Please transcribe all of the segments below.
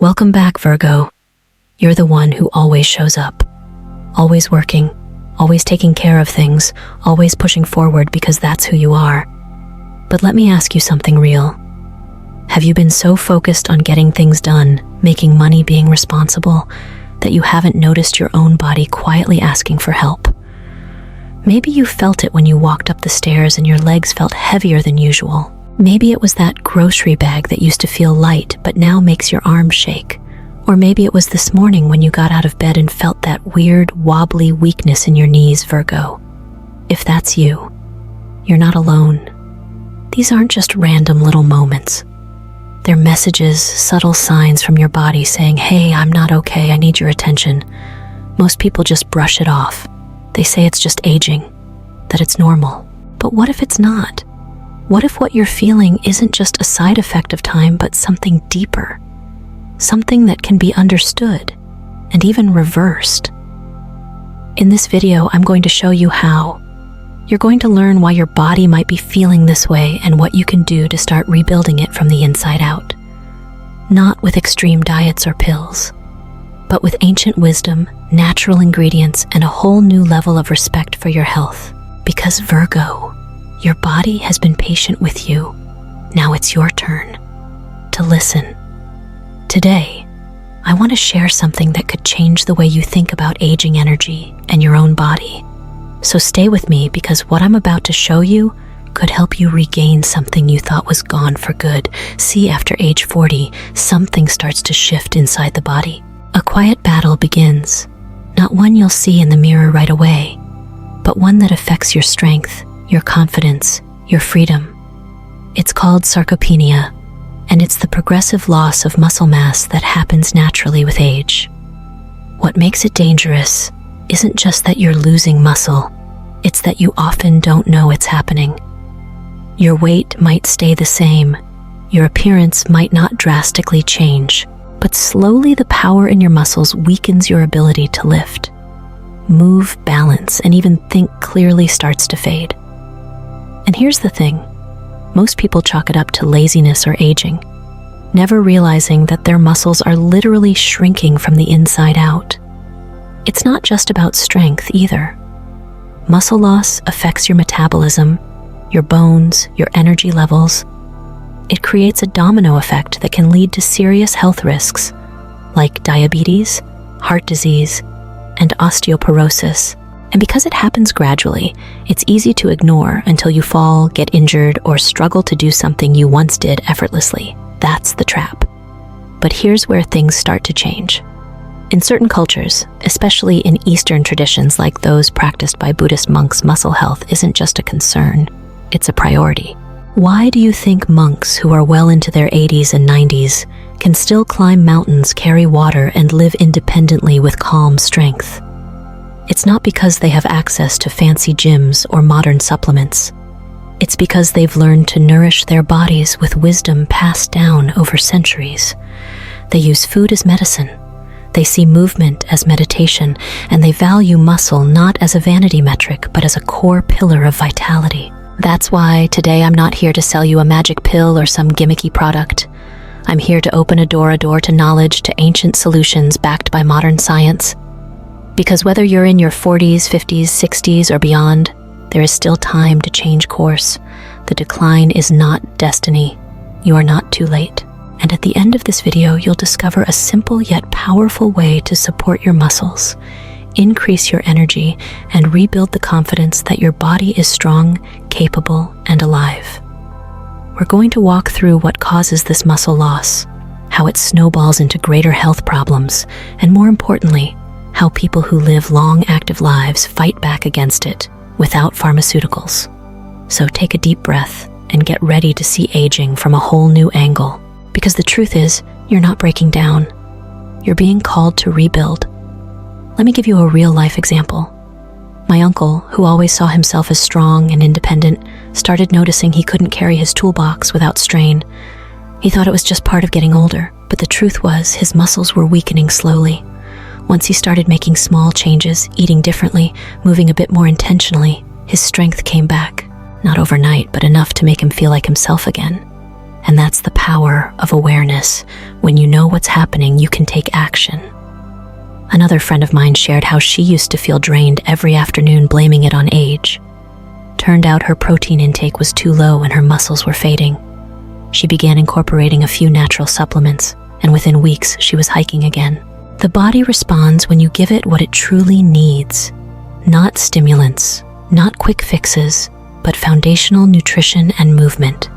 Welcome back, Virgo. You're the one who always shows up. Always working, always taking care of things, always pushing forward because that's who you are. But let me ask you something real. Have you been so focused on getting things done, making money, being responsible, that you haven't noticed your own body quietly asking for help? Maybe you felt it when you walked up the stairs and your legs felt heavier than usual. Maybe it was that grocery bag that used to feel light but now makes your arms shake. Or maybe it was this morning when you got out of bed and felt that weird, wobbly weakness in your knees, Virgo. If that's you, you're not alone. These aren't just random little moments. They're messages, subtle signs from your body saying, "Hey, I'm not okay, I need your attention." Most people just brush it off. They say it's just aging, that it's normal. But what if it's not? What if what you're feeling isn't just a side effect of time, but something deeper? Something that can be understood and even reversed. In this video, I'm going to show you how. You're going to learn why your body might be feeling this way and what you can do to start rebuilding it from the inside out. Not with extreme diets or pills, but with ancient wisdom, natural ingredients, and a whole new level of respect for your health. Because Virgo, your body has been patient with you. Now it's your turn to listen. Today, I want to share something that could change the way you think about aging energy and your own body. So stay with me, because what I'm about to show you could help you regain something you thought was gone for good. See, after age 40, something starts to shift inside the body. A quiet battle begins, not one you'll see in the mirror right away, but one that affects your strength, your confidence, your freedom. It's called sarcopenia, and it's the progressive loss of muscle mass that happens naturally with age. What makes it dangerous isn't just that you're losing muscle, it's that you often don't know it's happening. Your weight might stay the same, your appearance might not drastically change, but slowly the power in your muscles weakens your ability to lift, move, balance, and even think clearly starts to fade. And here's the thing, most people chalk it up to laziness or aging, never realizing that their muscles are literally shrinking from the inside out. It's not just about strength either. Muscle loss affects your metabolism, your bones, your energy levels. It creates a domino effect that can lead to serious health risks like diabetes, heart disease, and osteoporosis. And because it happens gradually, it's easy to ignore until you fall, get injured, or struggle to do something you once did effortlessly. That's the trap. But here's where things start to change. In certain cultures, especially in Eastern traditions like those practiced by Buddhist monks, muscle health isn't just a concern, it's a priority. Why do you think monks who are well into their 80s and 90s can still climb mountains, carry water, and live independently with calm strength? It's not because they have access to fancy gyms or modern supplements. It's because they've learned to nourish their bodies with wisdom passed down over centuries. They use food as medicine. They see movement as meditation, and they value muscle not as a vanity metric, but as a core pillar of vitality. That's why today I'm not here to sell you a magic pill or some gimmicky product. I'm here to open a door to knowledge, to ancient solutions backed by modern science. Because whether you're in your 40s, 50s, 60s, or beyond, there is still time to change course. The decline is not destiny. You are not too late. And at the end of this video, you'll discover a simple yet powerful way to support your muscles, increase your energy, and rebuild the confidence that your body is strong, capable, and alive. We're going to walk through what causes this muscle loss, how it snowballs into greater health problems, and more importantly, how people who live long, active lives fight back against it without pharmaceuticals. So take a deep breath and get ready to see aging from a whole new angle. Because the truth is, you're not breaking down. You're being called to rebuild. Let me give you a real-life example. My uncle, who always saw himself as strong and independent, started noticing he couldn't carry his toolbox without strain. He thought it was just part of getting older, but the truth was his muscles were weakening slowly. Once he started making small changes, eating differently, moving a bit more intentionally, his strength came back. Not overnight, but enough to make him feel like himself again. And that's the power of awareness. When you know what's happening, you can take action. Another friend of mine shared how she used to feel drained every afternoon, blaming it on age. Turned out her protein intake was too low and her muscles were fading. She began incorporating a few natural supplements, and within weeks, she was hiking again. The body responds when you give it what it truly needs. Not stimulants, not quick fixes, but foundational nutrition and movement.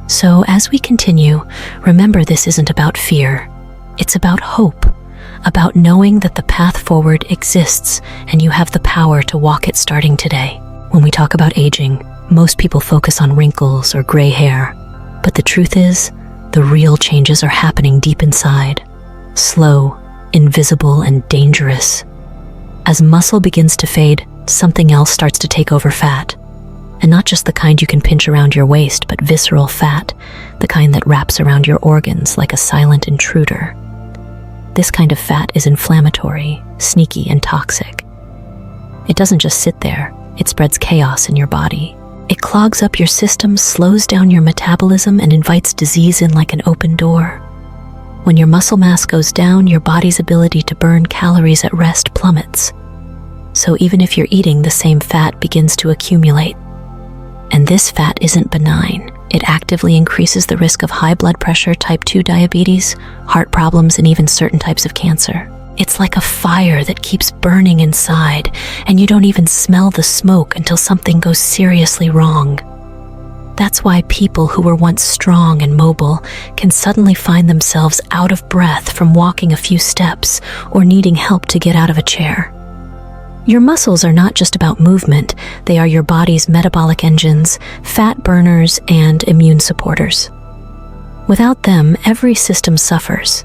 So as we continue, remember this isn't about fear. It's about hope, about knowing that the path forward exists and you have the power to walk it starting today. When we talk about aging, most people focus on wrinkles or gray hair, but the truth is, the real changes are happening deep inside, slow, invisible, and dangerous. As muscle begins to fade, something else starts to take over: fat. And not just the kind you can pinch around your waist, but visceral fat, the kind that wraps around your organs like a silent intruder. This kind of fat is inflammatory, sneaky, and toxic. It doesn't just sit there, it spreads chaos in your body. It clogs up your system, slows down your metabolism, and invites disease in like an open door. When your muscle mass goes down, your body's ability to burn calories at rest plummets. So even if you're eating, the same fat begins to accumulate. And this fat isn't benign. It actively increases the risk of high blood pressure, type 2 diabetes, heart problems, and even certain types of cancer. It's like a fire that keeps burning inside, and you don't even smell the smoke until something goes seriously wrong. That's why people who were once strong and mobile can suddenly find themselves out of breath from walking a few steps or needing help to get out of a chair. Your muscles are not just about movement, they are your body's metabolic engines, fat burners, and immune supporters. Without them, every system suffers.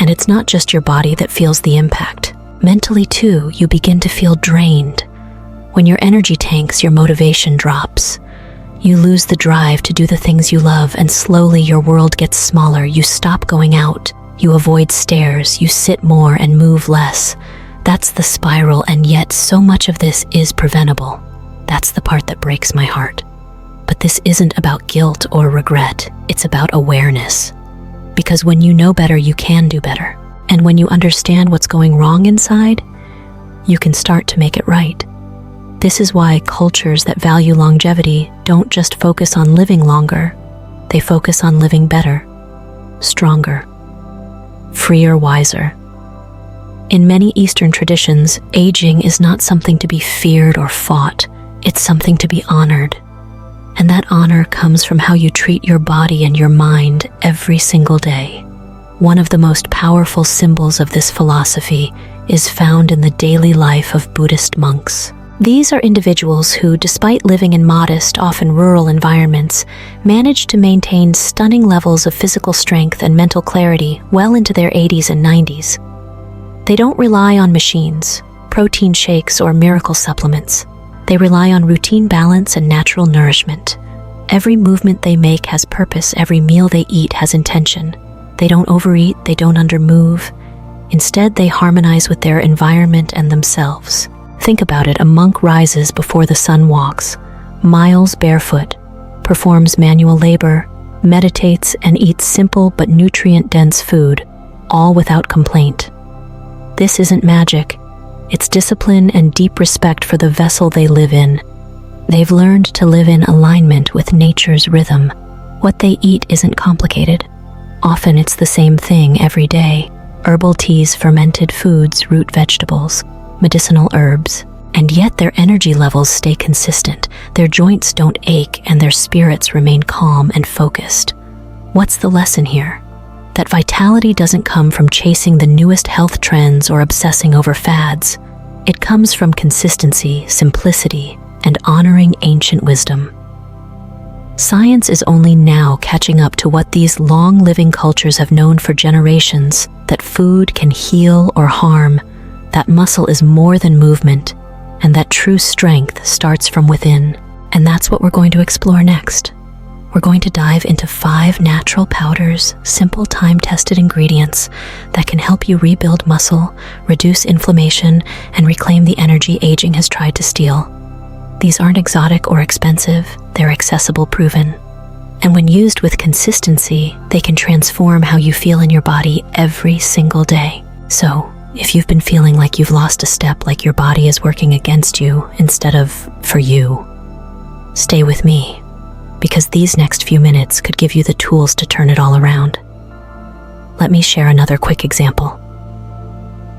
And it's not just your body that feels the impact. Mentally too, you begin to feel drained. When your energy tanks, your motivation drops. You lose the drive to do the things you love, and slowly your world gets smaller. You stop going out, you avoid stairs, you sit more and move less. That's the spiral, and yet so much of this is preventable. That's the part that breaks my heart. But this isn't about guilt or regret, it's about awareness. Because when you know better, you can do better. And when you understand what's going wrong inside, you can start to make it right. This is why cultures that value longevity don't just focus on living longer, they focus on living better, stronger, freer, wiser. In many Eastern traditions, aging is not something to be feared or fought, it's something to be honored. And that honor comes from how you treat your body and your mind every single day. One of the most powerful symbols of this philosophy is found in the daily life of Buddhist monks. These are individuals who, despite living in modest, often rural environments, manage to maintain stunning levels of physical strength and mental clarity well into their 80s and 90s. They don't rely on machines, protein shakes, or miracle supplements. They rely on routine balance and natural nourishment. Every movement they make has purpose, every meal they eat has intention. They don't overeat, they don't undermove. Instead, they harmonize with their environment and themselves. Think about it, a monk rises before the sun walks, miles barefoot, performs manual labor, meditates, and eats simple but nutrient-dense food, all without complaint. This isn't magic. It's discipline and deep respect for the vessel they live in. They've learned to live in alignment with nature's rhythm. What they eat isn't complicated. Often it's the same thing every day. Herbal teas, fermented foods, root vegetables, medicinal herbs. And yet their energy levels stay consistent. Their joints don't ache and their spirits remain calm and focused. What's the lesson here? That vitality doesn't come from chasing the newest health trends or obsessing over fads. It comes from consistency, simplicity, and honoring ancient wisdom. Science is only now catching up to what these long-living cultures have known for generations, that food can heal or harm, that muscle is more than movement, and that true strength starts from within. And that's what we're going to explore next. We're going to dive into 5 natural powders, simple time-tested ingredients that can help you rebuild muscle, reduce inflammation, and reclaim the energy aging has tried to steal. These aren't exotic or expensive, they're accessible, proven. And when used with consistency, they can transform how you feel in your body every single day. So, if you've been feeling like you've lost a step, like your body is working against you instead of for you, stay with me, because these next few minutes could give you the tools to turn it all around. Let me share another quick example.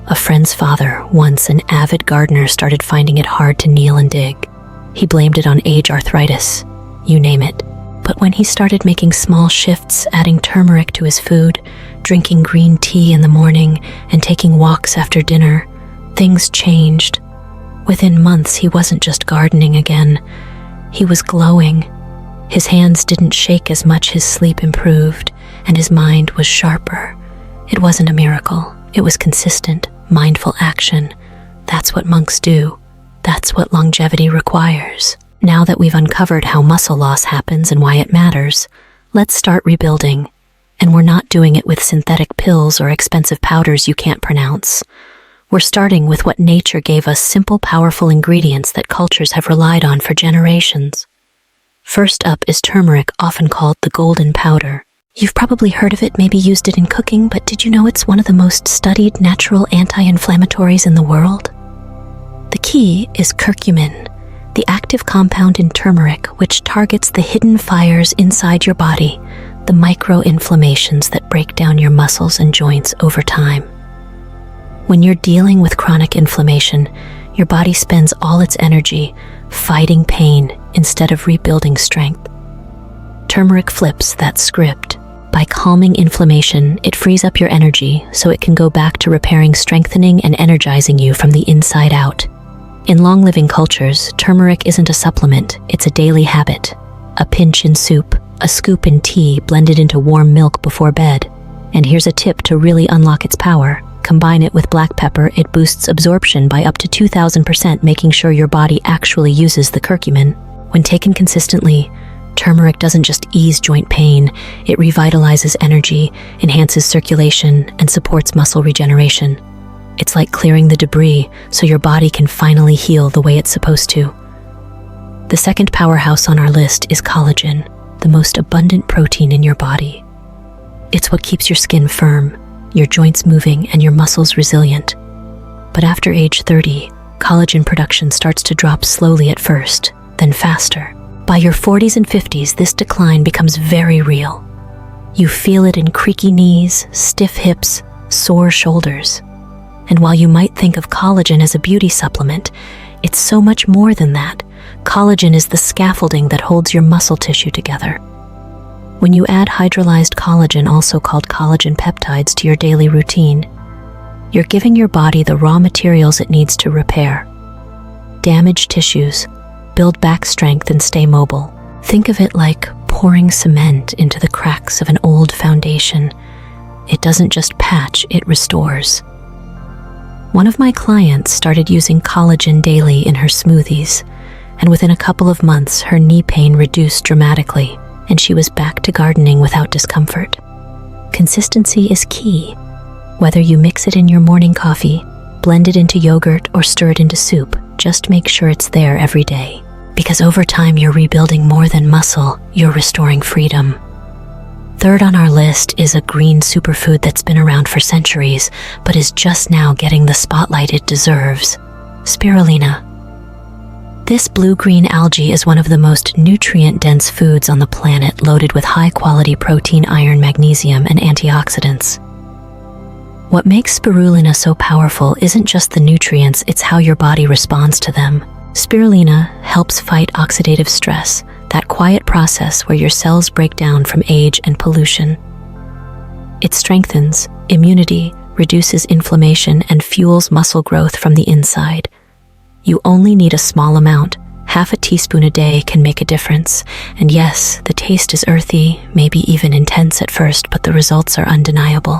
A friend's father, once an avid gardener, started finding it hard to kneel and dig. He blamed it on age, arthritis, you name it. But when he started making small shifts, adding turmeric to his food, drinking green tea in the morning, and taking walks after dinner, things changed. Within months, he wasn't just gardening again. He was glowing. His hands didn't shake as much, his sleep improved, and his mind was sharper. It wasn't a miracle. It was consistent, mindful action. That's what monks do. That's what longevity requires. Now that we've uncovered how muscle loss happens and why it matters, let's start rebuilding. And we're not doing it with synthetic pills or expensive powders you can't pronounce. We're starting with what nature gave us, simple, powerful ingredients that cultures have relied on for generations. First up is turmeric, often called the golden powder. You've probably heard of it, maybe used it in cooking, but did you know it's one of the most studied natural anti-inflammatories in the world? The key is curcumin, the active compound in turmeric, which targets the hidden fires inside your body, the micro-inflammations that break down your muscles and joints over time. When you're dealing with chronic inflammation, your body spends all its energy fighting pain instead of rebuilding strength. Turmeric flips that script. By calming inflammation, it frees up your energy so it can go back to repairing, strengthening, and energizing you from the inside out. In long-living cultures, turmeric isn't a supplement, it's a daily habit. A pinch in soup, a scoop in tea blended into warm milk before bed. And here's a tip to really unlock its power. Combine it with black pepper, it boosts absorption by up to 2,000%, making sure your body actually uses the curcumin. When taken consistently, turmeric doesn't just ease joint pain, it revitalizes energy, enhances circulation, and supports muscle regeneration. It's like clearing the debris so your body can finally heal the way it's supposed to. The second powerhouse on our list is collagen, the most abundant protein in your body. It's what keeps your skin firm, your joints moving, and your muscles resilient. But after age 30, collagen production starts to drop slowly at first, then faster. By your 40s and 50s, this decline becomes very real. You feel it in creaky knees, stiff hips, sore shoulders. And while you might think of collagen as a beauty supplement, it's so much more than that. Collagen is the scaffolding that holds your muscle tissue together. When you add hydrolyzed collagen, also called collagen peptides, to your daily routine, you're giving your body the raw materials it needs to repair damaged tissues, build back strength, and stay mobile. Think of it like pouring cement into the cracks of an old foundation. It doesn't just patch, it restores. One of my clients started using collagen daily in her smoothies, and within a couple of months, her knee pain reduced dramatically, and she was back to gardening without discomfort. Consistency is key. Whether you mix it in your morning coffee, blend it into yogurt, or stir it into soup, just make sure it's there every day. Because over time, you're rebuilding more than muscle, you're restoring freedom. Third on our list is a green superfood that's been around for centuries, but is just now getting the spotlight it deserves: spirulina. This blue-green algae is one of the most nutrient-dense foods on the planet, loaded with high-quality protein, iron, magnesium, and antioxidants. What makes spirulina so powerful isn't just the nutrients, it's how your body responds to them. Spirulina helps fight oxidative stress, that quiet process where your cells break down from age and pollution. It strengthens immunity, reduces inflammation, and fuels muscle growth from the inside. You only need a small amount. Half a teaspoon a day can make a difference. And yes, the taste is earthy, maybe even intense at first, but the results are undeniable.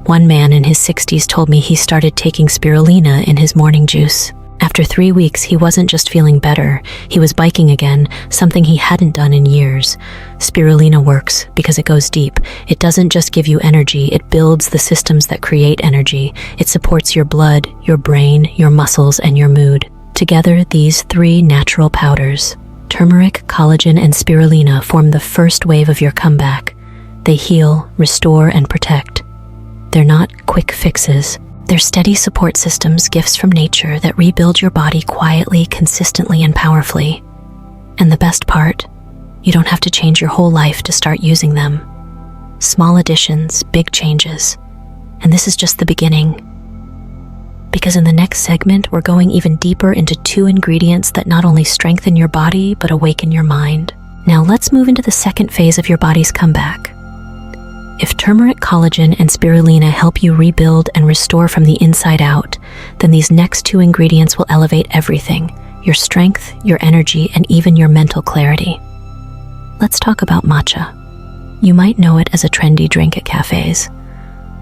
One man in his 60s told me he started taking spirulina in his morning juice. After 3 weeks, he wasn't just feeling better, he was biking again, something he hadn't done in years. Spirulina works because it goes deep. It doesn't just give you energy, it builds the systems that create energy. It supports your blood, your brain, your muscles, and your mood. Together, these 3 natural powders, Turmeric, collagen, and spirulina form the first wave of your comeback. They heal, restore, and protect. They're not quick fixes. They're steady support systems, gifts from nature that rebuild your body quietly, consistently, and powerfully. And the best part, you don't have to change your whole life to start using them. Small additions, big changes. And this is just the beginning. Because in the next segment, we're going even deeper into 2 ingredients that not only strengthen your body, but awaken your mind. Now let's move into the second phase of your body's comeback. If turmeric, collagen, and spirulina help you rebuild and restore from the inside out, then these next 2 ingredients will elevate everything: your strength, your energy, and even your mental clarity. Let's talk about matcha. You might know it as a trendy drink at cafes,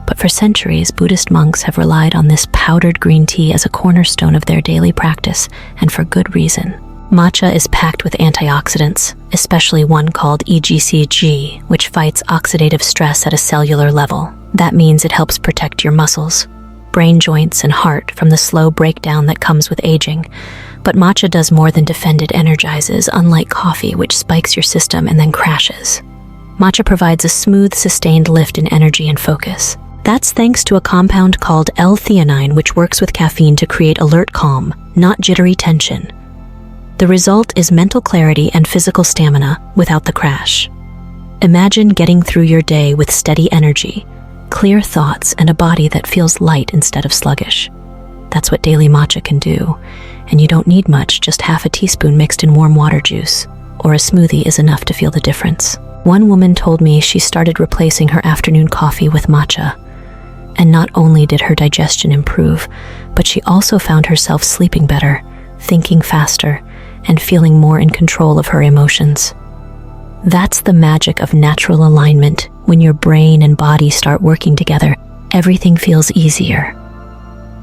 but for centuries, Buddhist monks have relied on this powdered green tea as a cornerstone of their daily practice, and for good reason. Matcha is packed with antioxidants, especially one called EGCG, which fights oxidative stress at a cellular level. That means it helps protect your muscles, brain joints, and heart from the slow breakdown that comes with aging. But matcha does more than defend, it energizes, unlike coffee, which spikes your system and then crashes. Matcha provides a smooth, sustained lift in energy and focus. That's thanks to a compound called L-theanine, which works with caffeine to create alert calm, not jittery tension. The result is mental clarity and physical stamina without the crash. Imagine getting through your day with steady energy, clear thoughts, and a body that feels light instead of sluggish. That's what daily matcha can do, and you don't need much, just half a teaspoon mixed in warm water juice, or a smoothie is enough to feel the difference. One woman told me she started replacing her afternoon coffee with matcha, and not only did her digestion improve, but she also found herself sleeping better, thinking faster, and feeling more in control of her emotions. That's the magic of natural alignment. When your brain and body start working together, everything feels easier.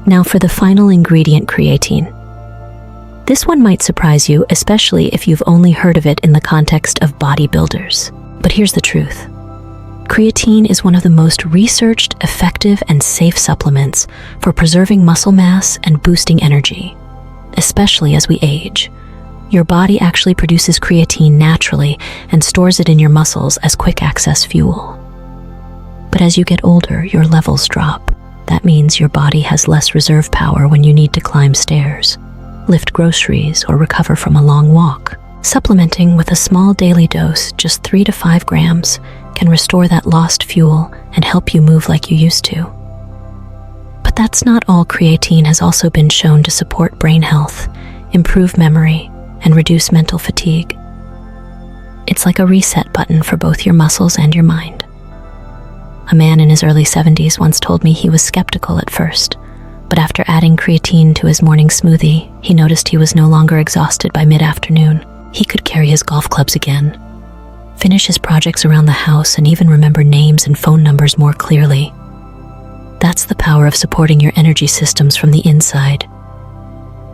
Now for the final ingredient, creatine. This one might surprise you, especially if you've only heard of it in the context of bodybuilders. But here's the truth. Creatine is one of the most researched, effective, and safe supplements for preserving muscle mass and boosting energy, especially as we age. Your body actually produces creatine naturally and stores it in your muscles as quick access fuel. But as you get older, your levels drop. That means your body has less reserve power when you need to climb stairs, lift groceries, or recover from a long walk. Supplementing with a small daily dose, just 3 to 5 grams, can restore that lost fuel and help you move like you used to. But that's not all. Creatine has also been shown to support brain health, improve memory, and reduce mental fatigue. It's like a reset button for both your muscles and your mind. A man in his early 70s once told me he was skeptical at first, but after adding creatine to his morning smoothie, he noticed he was no longer exhausted by mid-afternoon. He could carry his golf clubs again, finish his projects around the house, and even remember names and phone numbers more clearly. That's the power of supporting your energy systems from the inside.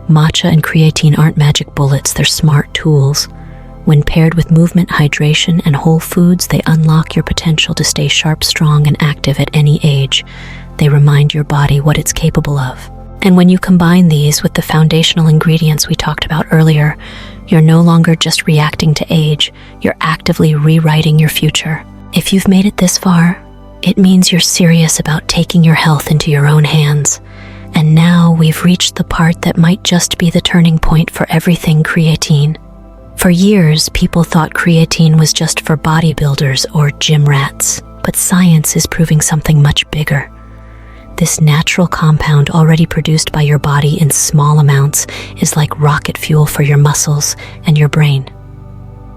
Matcha and creatine aren't magic bullets, they're smart tools. When paired with movement, hydration, and whole foods, they unlock your potential to stay sharp, strong, and active at any age. They remind your body what it's capable of. And when you combine these with the foundational ingredients we talked about earlier, you're no longer just reacting to age, you're actively rewriting your future. If you've made it this far, it means you're serious about taking your health into your own hands. And now we've reached the part that might just be the turning point for everything creatine. For years, people thought creatine was just for bodybuilders or gym rats, but science is proving something much bigger. This natural compound already produced by your body in small amounts is like rocket fuel for your muscles and your brain.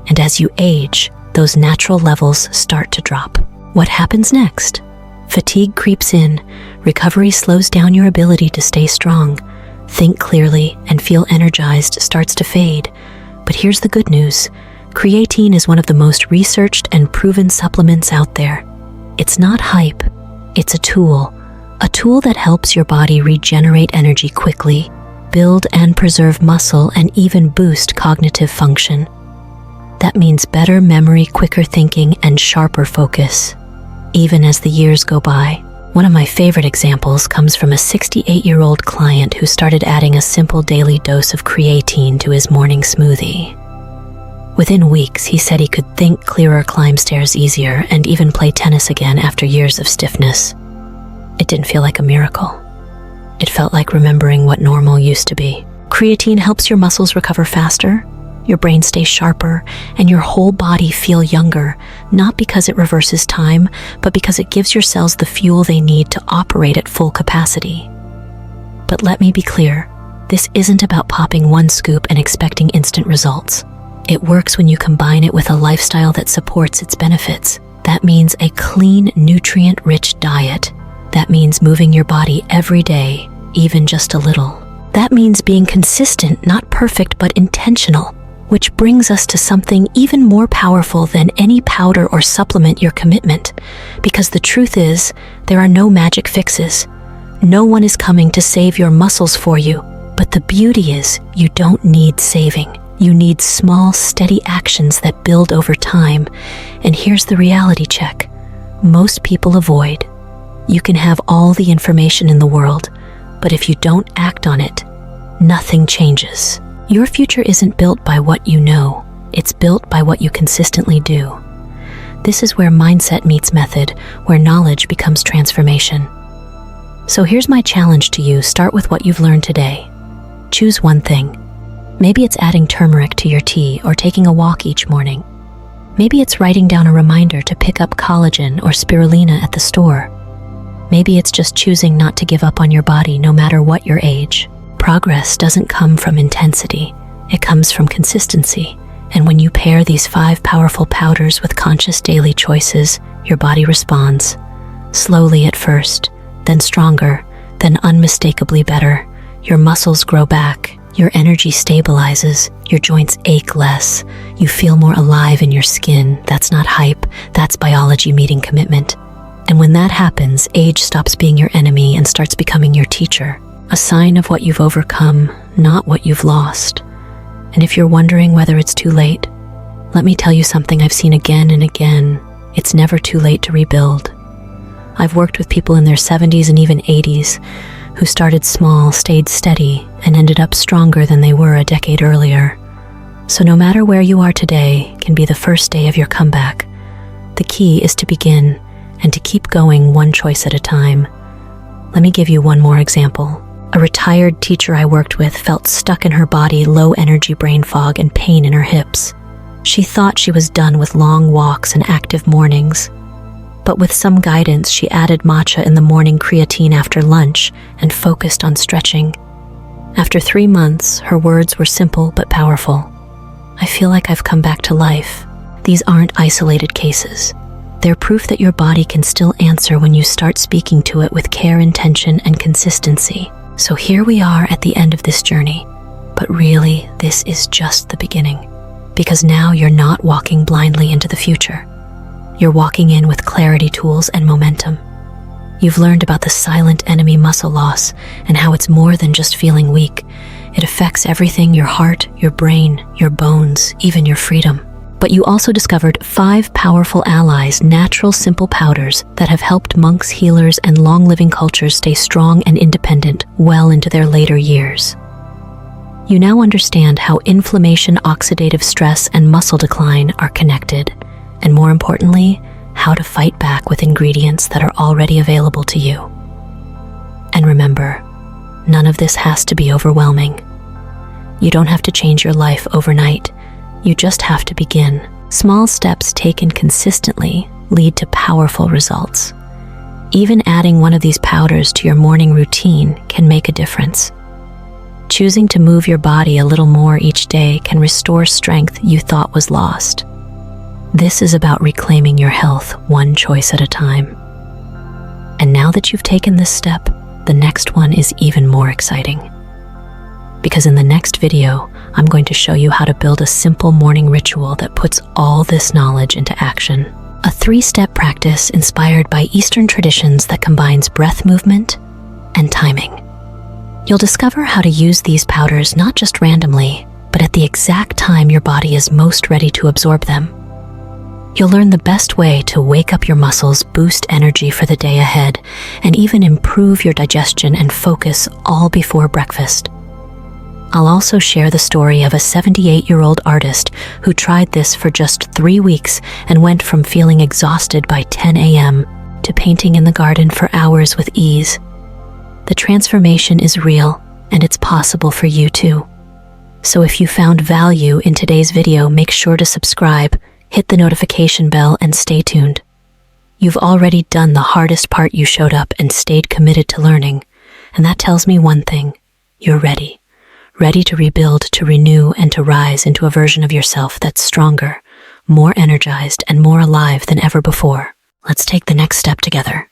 And as you age, those natural levels start to drop. What happens next? Fatigue creeps in, recovery slows down, your ability to stay strong, think clearly, and feel energized starts to fade. But here's the good news. Creatine is one of the most researched and proven supplements out there. It's not hype, it's a tool that helps your body regenerate energy quickly, build and preserve muscle, and even boost cognitive function. That means better memory, quicker thinking, and sharper focus, even as the years go by. One of my favorite examples comes from a 68-year-old client who started adding a simple daily dose of creatine to his morning smoothie. Within weeks, he said he could think clearer, climb stairs easier, and even play tennis again after years of stiffness. It didn't feel like a miracle. It felt like remembering what normal used to be. Creatine helps your muscles recover faster, your brain stay sharper, and your whole body feel younger, not because it reverses time, but because it gives your cells the fuel they need to operate at full capacity. But let me be clear, this isn't about popping one scoop and expecting instant results. It works when you combine it with a lifestyle that supports its benefits. That means a clean, nutrient-rich diet. That means moving your body every day, even just a little. That means being consistent, not perfect, but intentional. Which brings us to something even more powerful than any powder or supplement: your commitment. Because the truth is, there are no magic fixes. No one is coming to save your muscles for you. But the beauty is, you don't need saving. You need small, steady actions that build over time. And here's the reality check. Most people avoid. You can have all the information in the world, but if you don't act on it, nothing changes. Your future isn't built by what you know. It's built by what you consistently do. This is where mindset meets method, where knowledge becomes transformation. So here's my challenge to you. Start with what you've learned today. Choose one thing. Maybe it's adding turmeric to your tea or taking a walk each morning. Maybe it's writing down a reminder to pick up collagen or spirulina at the store. Maybe it's just choosing not to give up on your body no matter what your age. Progress doesn't come from intensity. It comes from consistency. And when you pair these 5 powerful powders with conscious daily choices, your body responds. Slowly at first, then stronger, then unmistakably better. Your muscles grow back. Your energy stabilizes, your joints ache less, you feel more alive in your skin. That's not hype, that's biology meeting commitment. And when that happens, age stops being your enemy and starts becoming your teacher, a sign of what you've overcome, not what you've lost. And if you're wondering whether it's too late, let me tell you something I've seen again and again. It's never too late to rebuild. I've worked with people in their 70s and even 80s who started small, stayed steady, and ended up stronger than they were a decade earlier. So no matter where you are today can be the first day of your comeback. The key is to begin and to keep going one choice at a time. Let me give you one more example. A retired teacher I worked with felt stuck in her body, low energy brain fog, and pain in her hips. She thought she was done with long walks and active mornings. But with some guidance, she added matcha in the morning, creatine after lunch, and focused on stretching. After 3 months, her words were simple but powerful. I feel like I've come back to life. These aren't isolated cases. They're proof that your body can still answer when you start speaking to it with care, intention, and consistency. So here we are at the end of this journey. But really, this is just the beginning. Because now you're not walking blindly into the future. You're walking in with clarity, tools, and momentum. You've learned about the silent enemy, muscle loss, and how it's more than just feeling weak. It affects everything: your heart, your brain, your bones, even your freedom. But you also discovered 5 powerful allies, natural, simple powders that have helped monks, healers, and long-living cultures stay strong and independent well into their later years. You now understand how inflammation, oxidative stress, and muscle decline are connected. And more importantly, how to fight back with ingredients that are already available to you. And remember, none of this has to be overwhelming. You don't have to change your life overnight. You just have to begin. Small steps taken consistently lead to powerful results. Even adding one of these powders to your morning routine can make a difference. Choosing to move your body a little more each day can restore strength you thought was lost. This is about reclaiming your health one choice at a time. And now that you've taken this step, the next one is even more exciting. Because in the next video, I'm going to show you how to build a simple morning ritual that puts all this knowledge into action. A 3-step practice inspired by Eastern traditions that combines breath movement and timing. You'll discover how to use these powders not just randomly, but at the exact time your body is most ready to absorb them. You'll learn the best way to wake up your muscles, boost energy for the day ahead, and even improve your digestion and focus all before breakfast. I'll also share the story of a 78-year-old artist who tried this for just 3 weeks and went from feeling exhausted by 10 a.m. to painting in the garden for hours with ease. The transformation is real, and it's possible for you too. So if you found value in today's video, make sure to subscribe, hit the notification bell, and stay tuned. You've already done the hardest part. You showed up and stayed committed to learning, and that tells me one thing: you're ready. Ready to rebuild, to renew, and to rise into a version of yourself that's stronger, more energized, and more alive than ever before. Let's take the next step together.